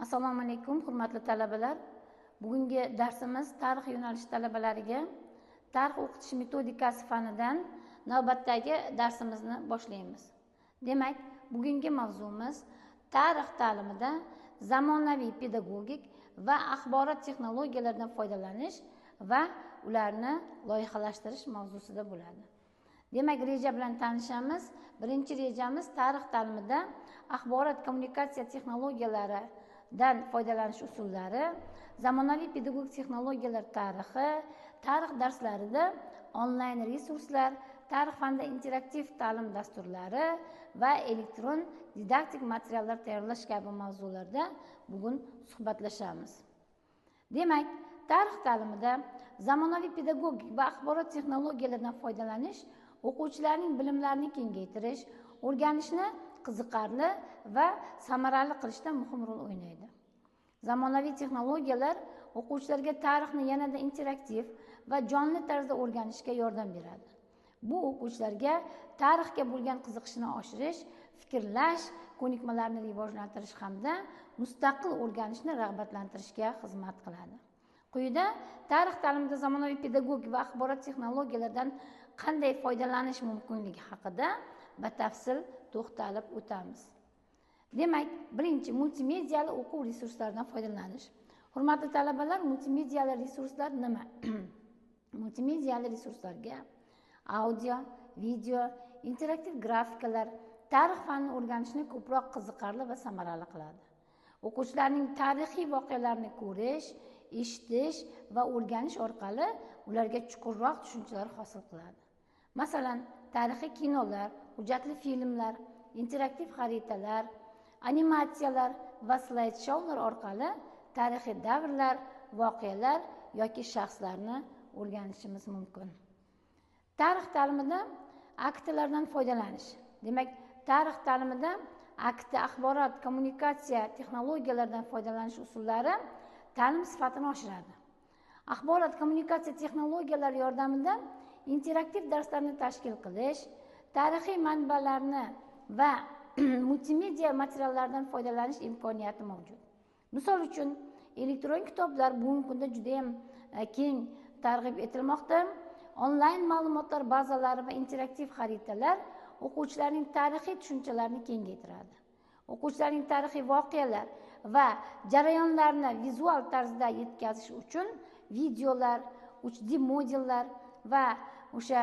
Assalomu alaykum, hurmatli talabalar. Bugungi darsimiz tarix yo'nalishi talabalariga tarix o'qitish metodikasi fanidan navbatdagi darsimizni boshlaymiz. Demak, bugungi mavzumiz tarix ta'limida zamonaviy pedagogik va axborot texnologiyalaridan foydalanish va ularni loyihalashtirish mavzusida bo'ladi. Demak, reja bilan tanishamiz. Birinchi rejamiz tarix ta'limida axborot kommunikatsiya texnologiyalaridan foydalanish usullari, zamonaviy pedagogik texnologiyalar tarixi, tarix darslarida onlayn resurslar, tarix fanida interaktiv ta'lim dasturlari va elektron didaktik materiallar tayyorlash kabi mavzularda bugun suhbatlashamiz. Demak, tarix ta'limida zamonaviy pedagogik va axborot texnologiyalaridan foydalanish o'quvchilarning bilimlarini kengaytirish, o'rganishni qiziqarli va samarali qilishda muhim rol o'ynaydi. Zamonaviy texnologiyalar o'quvchilarga tarixni yanada interaktiv va jonli tarzda o'rganishga yordam beradi. Bu o'quvchilarga tarixga bo'lgan qiziqishni oshirish, fikrlash ko'nikmalarini rivojlantirish hamda mustaqil o'rganishni rag'batlantirishga xizmat qiladi. Quyida tarix ta'limida zamonaviy pedagogik va axborot texnologiyalaridan qanday foydalanish mumkinligi haqida batafsil to'xtalib o'tamiz. Demak, birinchi multimediali o'quv resurslaridan foydalanish. Hurmatli talabalar, multimediali resurslar nima? Multimediali resurslarga audio, video, interaktiv grafikalar tarix fanini o'rganishni ko'proq qiziqarli va samarali qiladi. O'quvchilarning tarixiy voqealarni ko'rish, eshitish va o'rganish orqali ularga chuqurroq tushunchalar hosil qiladi. Masalan, tarixiy kinolar, hujjatli filmlar, interaktiv xaritalar, animatsiyalar va slayd-shoular orqali tarixiy davrlar, voqealar yoki shaxslarni o'rganishimiz mumkin. Tarix ta'limida aktlardan foydalanish. Demak, tarix ta'limida akti axborot kommunikatsiya texnologiyalaridan foydalanish usullari ta'lim sifatini oshiradi. Axborot kommunikatsiya texnologiyalari yordamida interaktiv darslarni tashkil qilish, tarixiy manbalarni va multimedia materiallardan foydalanish imkoniyati mavjud. Misol uchun, elektron kitoblar bugungi kunda juda ham keng targ'ib etilmoqda. Onlayn ma'lumotlar bazalari va interaktiv xaritalar o'quvchilarning tarixiy tushunchalarini kengaytiradi. O'quvchilarning tarixiy voqealar va jarayonlarni vizual tarzda yetkazish uchun videolar, 3D modellar va o'sha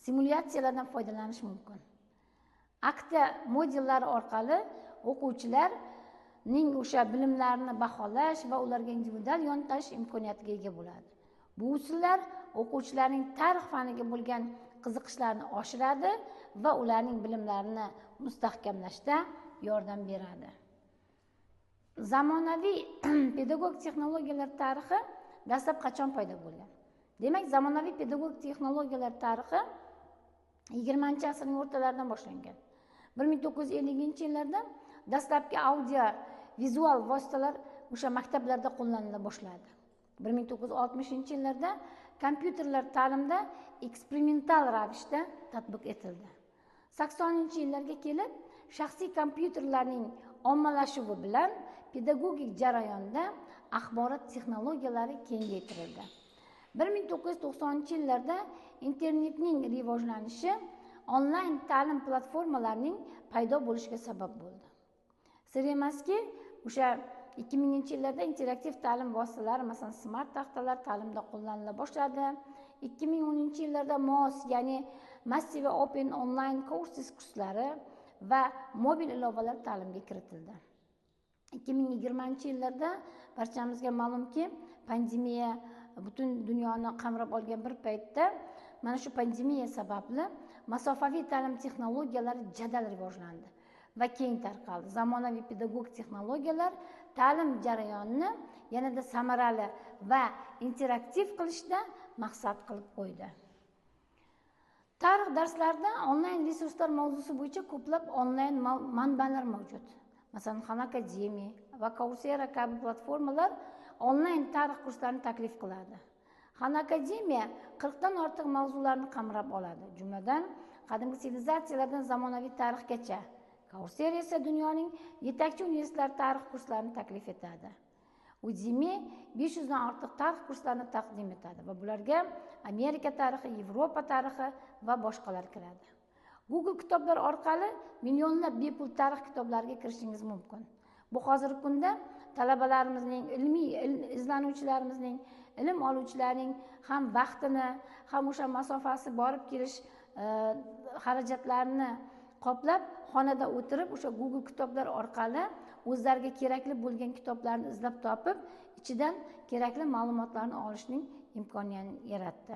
simulyatsiyalardan foydalanish mumkin. Akta modellari orqali o'quvchilarning o'sha bilimlarini baholash va ularga individual yo'naltish imkoniyatiga ega bo'ladi. Bu usullar o'quvchilarning tarix faniga bo'lgan qiziqishlarini oshiradi va ularning bilimlarini mustahkamlashda yordam beradi. Zamonaviy pedagogik texnologiyalar tarixi dastlab qachon paydo bo'lgan? Demak, zamonaviy pedagogik texnologiyalar tarixi 20-asrning o'rtalaridan boshlangan. 1950-yillarda dastlabki audio vizual vositalar o'sha maktablarda qo'llanila boshladi. 1960-yillarda kompyuterlar ta'limda eksperimental ravishda tatbiq etildi. 80-yillarga kelib, shaxsiy kompyuterlarning ommalashuvi bilan pedagogik jarayonda axborot texnologiyalari kengaytirildi. 1990-yillarda internetning rivojlanishi onlayn ta'lim platformalarining paydo bo'lishiga sabab bo'ldi. Sir emaski, o'sha 2000-yillarda interaktiv ta'lim vositalari, masalan, smart taxtalar ta'limda qo'llanila boshladi. 2010-yillarda MOOC, ya'ni Massive Open Online Courses kurslari va mobil ilovalar ta'limga kiritildi. 2020-yillarda barchamizga ma'lumki, pandemiya butun dunyoni qamrab olgan bir paytda mana shu pandemiya sababli masofaviy ta'lim texnologiyalari jadal rivojlandi va keng tarqaldi. Zamonaviy pedagogik texnologiyalar ta'lim jarayonini yanada samarali va interaktiv qilishda maqsad qilib qo'ydi. Tarix darslarida onlayn resurslar mavzusi bo'yicha ko'plab onlayn manbalar mavjud. Masalan, Khan Academy va Coursera kabi platformalar onlayn tarix kurslarini taklif qiladi. Khan Academy 40 dan ortiq mavzularni qamrab oladi. Jumladan, qadimgi sivilizatsiyalardan zamonaviy tarixgacha Coursera esa dunyoning yetakchi universitetlari tarix kurslarini taklif etadi. Udemy 500 dan ortiq tarix kurslarini taqdim etadi va bularga Amerika tarixi, Yevropa tarixi va boshqalar kiradi. Google kitoblar orqali millionlab bepul tarix kitoblariga kirishingiz mumkin. Bu hozirgi kunda talabalarimizning, izlanuvchilarimizning, ilm oluvchilarning ham vaqtini, ham o'sha masofasi borib kelish xarajatlarini qoplab, xonada o'tirib o'sha Google kitoblar orqali o'zlariga kerakli bo'lgan kitoblarni izlab topib, ichidan kerakli ma'lumotlarni olishning imkoniyatini yaratdi.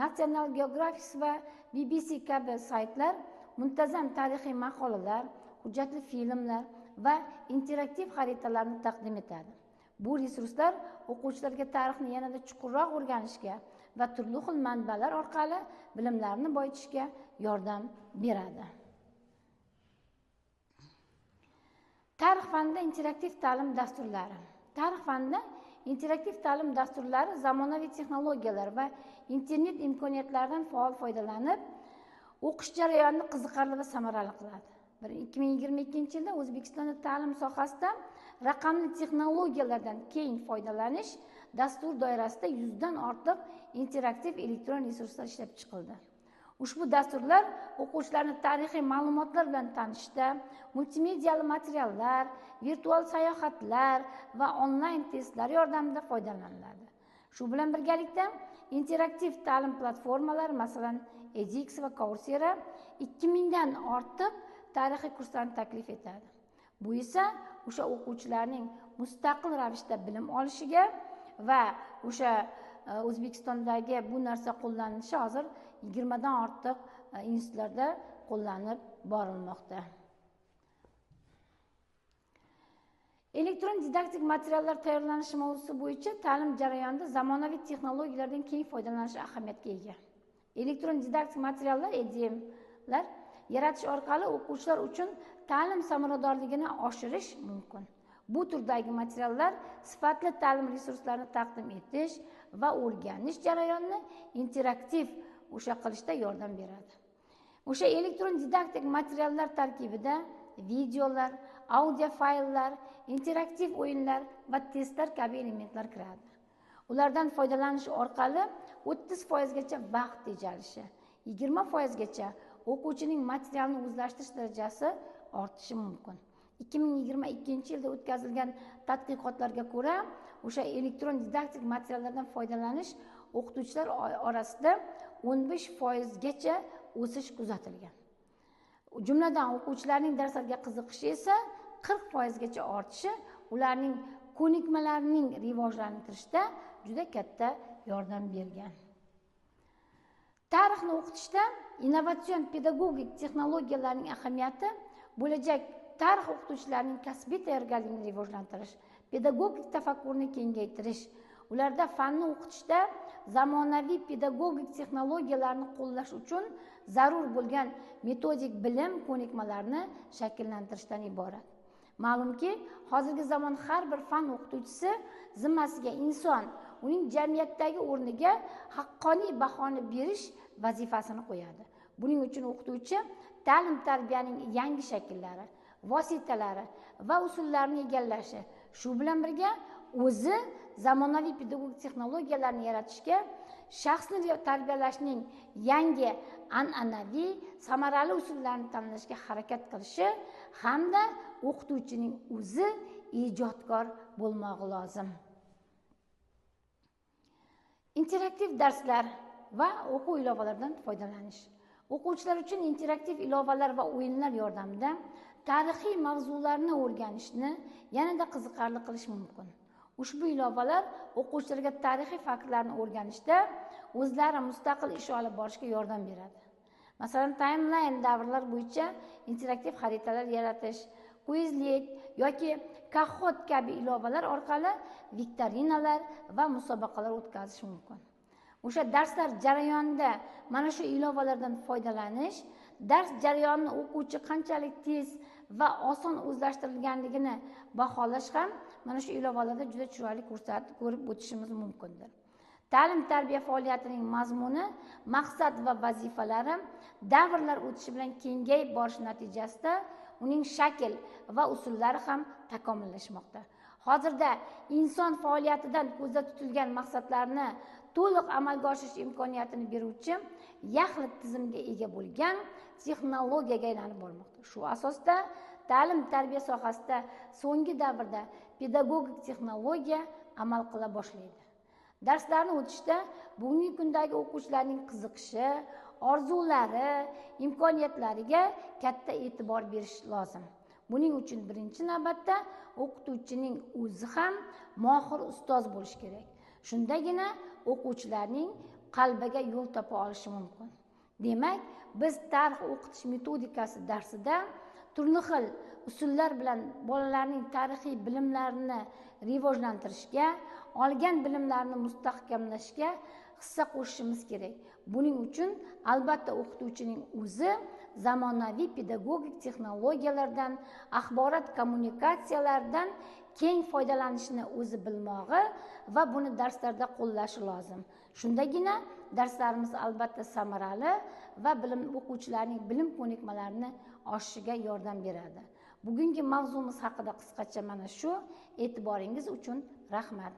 National Geographic va BBC kabi saytlar muntazam tarixiy maqolalar, hujjatli filmlar va interaktiv xaritalarni taqdim etadi. Bu resurslar o'quvchilarga tarixni yanada chuqurroq o'rganishga va turli xil manbalar orqali bilimlarini boyitishga yordam beradi. Tarix fanida interaktiv ta'lim dasturlari. Tarix fanida interaktiv ta'lim dasturlari zamonaviy texnologiyalar va internet imkoniyatlaridan faol foydalanib, o'qish jarayonini qiziqarli va samarali qiladi. 2022-yilda O'zbekistonda ta'lim sohasida raqamli texnologiyalardan keng foydalanish dastur doirasida 100 dan ortiq interaktiv elektron resurslar ishlab chiqildi. Ushbu dasturlar o'quvchilarni tarixiy ma'lumotlar bilan tanishishda, multimedial materiallar, virtual sayohatlar va onlayn testlar yordamida foydalaniladi. Shu bilan birgalikda interaktiv ta'lim platformalari, masalan, edX va Coursera 2000 dan ortiq tarixiy kurslarni taklif etadi. Bu esa o'sha o'quvchilarning mustaqil ravishda bilim olishiga va o'sha O'zbekistondagi bu narsa qo'llanilishi hozir 20 dan ortiq institutlarda qo'llanib borilmoqda. Elektron didaktik materiallar tayyorlanishi mavzusi bo'yicha ta'lim jarayonida zamonaviy texnologiyalardan keng foydalanish ahamiyatga ega. Elektron didaktik materiallar EDMlar yaratish orqali o'quvchilar uchun ta'lim samaradorligini oshirish mumkin. Bu turdagi materiallar sifatli ta'lim resurslarini taqdim etish va o'rganish jarayonini interaktiv qilishda yordam beradi. O'sha elektron didaktik materiallar tarkibida videolar, audio fayllar, interaktiv o'yinlar va testlar kabi elementlar kiradi. Ulardan foydalanish orqali 30% gacha vaqt tejalishi, 20% gacha o'quvchining materialni o'zlashtirish darajasi ortishi mumkin. 2022-yilda o'tkazilgan tadqiqotlarga ko'ra, o'sha elektron didaktik materiallardan foydalanish o'qituvchilar orasida 15% gacha o'sish kuzatilgan. Jumladan o'quvchilarning darslarga qiziqishi esa 40% gacha ortishi ularning ko'nikmalarining rivojlantirishda juda katta yordam bergan. Tarixni o'qitishda innovatsion pedagogik texnologiyalarning ahamiyati bo'lajak tarix o'qituvchilarining kasbiy tayyorgarligini rivojlantirish, pedagogik tafakkurni kengaytirish, ularda fanni o'qitishda zamonaviy pedagogik texnologiyalarni qo'llash uchun zarur bo'lgan metodik bilim ko'nikmalarini shakllantirishdan iborat. Ma'lumki, hozirgi zamon har bir fan o'qituvchisi zimmasiga inson, uning jamiyatdagi o'rniga haqqoniy bahoni berish vazifasini qo'yadi. Buning uchun o'qituvchi ta'lim-tarbiyaning yangi shakllari, vositalari va usullarini egallashi, shu bilan birga o'zi zamonaviy pedagogik texnologiyalarni yaratishga, shaxsni tarbiyalashning yangi an'anaviy, samarali usullarini tanlashga harakat qilishi hamda o'qituvchining o'zi ijodkor bo'lmog'i lozim. Interaktiv darslar va o'quv ilovalaridan foydalanish. O'quvchilar uchun interaktiv ilovalar va o'yinlar yordamida tarixiy mavzularni o'rganishni yanada qiziqarli qilish mumkin. Ushbu ilovalar o'quvchilarga tarixiy faktlarni o'rganishda o'zlari mustaqil ish olib borishga yordam beradi. Masalan, timeline davrlar bo'yicha interaktiv xaritalar yaratish, Quizlet yoki Kahoot kabi ilovalar orqali viktorinalar va musobaqalar o'tkazish mumkin. O'sha darslar jarayonida mana shu ilovalardan foydalanish, dars jarayonini o'quvchi qanchalik tez va oson o'zlashtirilganligini baholash ham mana shu ilovalarda juda chiroyli ko'rib o'tishimiz mumkindir. Ta'lim-tarbiya faoliyatining mazmuni, maqsad va vazifalari davrlar o'tishi bilan kengayib borish natijasida uning shakl va usullari ham takomillashmoqda. Hozirda inson faoliyatidan ko'zda tutilgan maqsadlarni to'liq amalga oshirish imkoniyatini beruvchi yaxlit tizimga ega bo'lgan texnologiyaga aylanib bormoqda. Shu asosda ta'lim-tarbiya sohasida so'nggi davrda pedagogik texnologiya amal qila boshlaydi. Darslarni o'tishda bugungi kundagi o'quvchilarning qiziqishi, orzulari, imkoniyatlariga katta e'tibor berish lozim. Buning uchun birinchi navbatda o'qituvchining o'zi ham mohir ustoz bo'lishi kerak. Shundagina o'quvchilarning qalbiga yo'l topa olishi mumkin. Demak, biz tarix o'qitish metodikasi darsida turli xil usullar bilan bolalarning tarixiy bilimlarini rivojlantirishga, olgan bilimlarini mustahkamlashga hissa qo'shishimiz kerak. Buning uchun albatta o'qituvchining o'zi zamonaviy pedagogik texnologiyalardan, axborot kommunikatsiyalaridan keng foydalanishni o'zi bilmog'i va buni darslarda qo'llashi lozim. Shundagina darslarimiz albatta samarali va o'quvchilarning bilim ko'nikmalarini oshishiga yordam beradi. Bugungi mavzumiz haqida qisqacha mana shu. E'tiboringiz uchun rahmat.